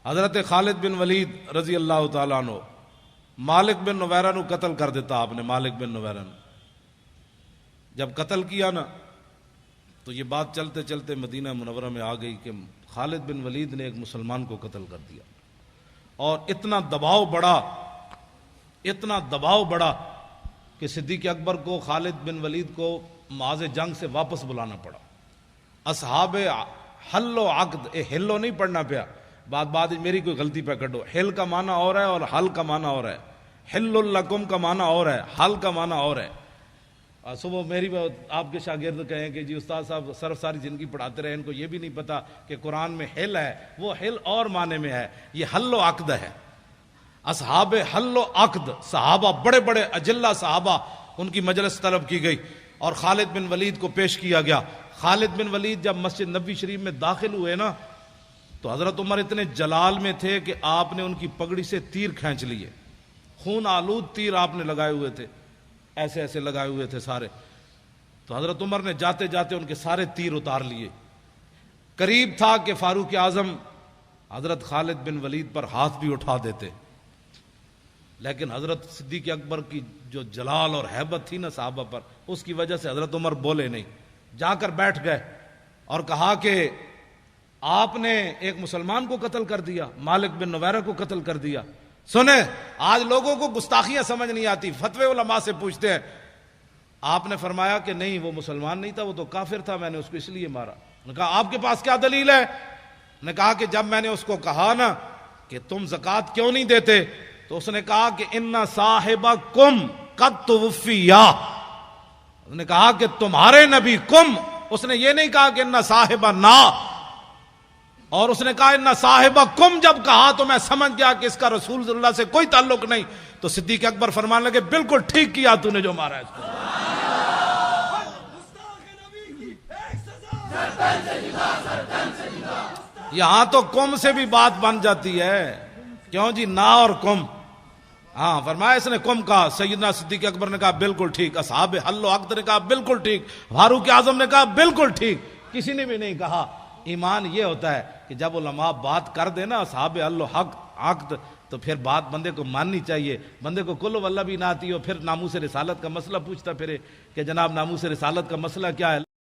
حضرت خالد بن ولید رضی اللہ تعالیٰ عنہ مالک بن نویرہ نو قتل کر دیتا آپ نے. مالک بن نویرہ نے جب قتل کیا نا تو یہ بات چلتے چلتے مدینہ منورہ میں آ گئی کہ خالد بن ولید نے ایک مسلمان کو قتل کر دیا. اور اتنا دباؤ بڑا کہ صدیق اکبر کو خالد بن ولید کو معاذ جنگ سے واپس بلانا پڑا. اصحاب حل و عقد، حل و نہیں پڑھنا پیا، بات میری کوئی غلطی پہ کٹو. حل کا معنی اور ہے اور حل کا معنی اور ہے. حل لکم کا معنی اور ہے، حل کا معنی اور ہے. صبح میری آپ کے شاگرد کہیں کہ جی استاد صاحب صرف ساری زندگی پڑھاتے رہے، ان کو یہ بھی نہیں پتا کہ قرآن میں حل ہے، وہ حل اور معنی میں ہے، یہ حل و عقد ہے. اصحاب حل و عقد صحابہ، بڑے بڑے اجلہ صحابہ، ان کی مجلس طلب کی گئی اور خالد بن ولید کو پیش کیا گیا. خالد بن ولید جب مسجد نبوی شریف میں داخل ہوئے نا تو حضرت عمر اتنے جلال میں تھے کہ آپ نے ان کی پگڑی سے تیر کھینچ لیے. خون آلود تیر آپ نے لگائے ہوئے تھے، ایسے ایسے لگائے ہوئے تھے سارے. تو حضرت عمر نے جاتے جاتے ان کے سارے تیر اتار لیے. قریب تھا کہ فاروق اعظم حضرت خالد بن ولید پر ہاتھ بھی اٹھا دیتے، لیکن حضرت صدیق اکبر کی جو جلال اور ہیبت تھی نا صحابہ پر، اس کی وجہ سے حضرت عمر بولے نہیں. جا کر بیٹھ گئے اور کہا کہ آپ نے ایک مسلمان کو قتل کر دیا، مالک بن نویرہ کو قتل کر دیا. سنیں، آج لوگوں کو گستاخیاں سمجھ نہیں آتی، فتوے علماء سے پوچھتے ہیں. آپ نے فرمایا کہ نہیں، وہ مسلمان نہیں تھا، وہ تو کافر تھا، میں نے اس کو اس لیے مارا. نے کہا آپ کے پاس کیا دلیل ہے؟ نے کہا کہ جب میں نے اس کو کہا نا کہ تم زکوٰۃ کیوں نہیں دیتے تو اس نے کہا کہ ان صاحبکم قد توفیا. اس نے کہا کہ تمہارے نبی کم، اس نے یہ نہیں کہا کہ ان صاحبنا، اور اس نے کہا ان صاحبکم. جب کہا تو میں سمجھ گیا کہ اس کا رسول صلی اللہ سے کوئی تعلق نہیں. تو صدیق اکبر فرمانے لگے بالکل ٹھیک کیا تو نے جو مارا ہے اس کو. یہاں تو کم سے بھی بات بن جاتی ہے، کیوں جی نا اور کم. ہاں فرمایا اس نے کم کہا. سیدنا صدیق اکبر نے کہا بالکل ٹھیک، اصحاب حل و عقد نے کہا بالکل ٹھیک، فاروق اعظم نے کہا بالکل ٹھیک، کسی نے بھی نہیں کہا. ایمان یہ ہوتا ہے کہ جب علماء بات کر دے نا اصحاب حل و عقد تو پھر بات بندے کو ماننی چاہیے. بندے کو کل واللہ بھی نہ آتی ہو، پھر ناموس رسالت کا مسئلہ پوچھتا پھرے کہ جناب ناموس رسالت کا مسئلہ کیا ہے.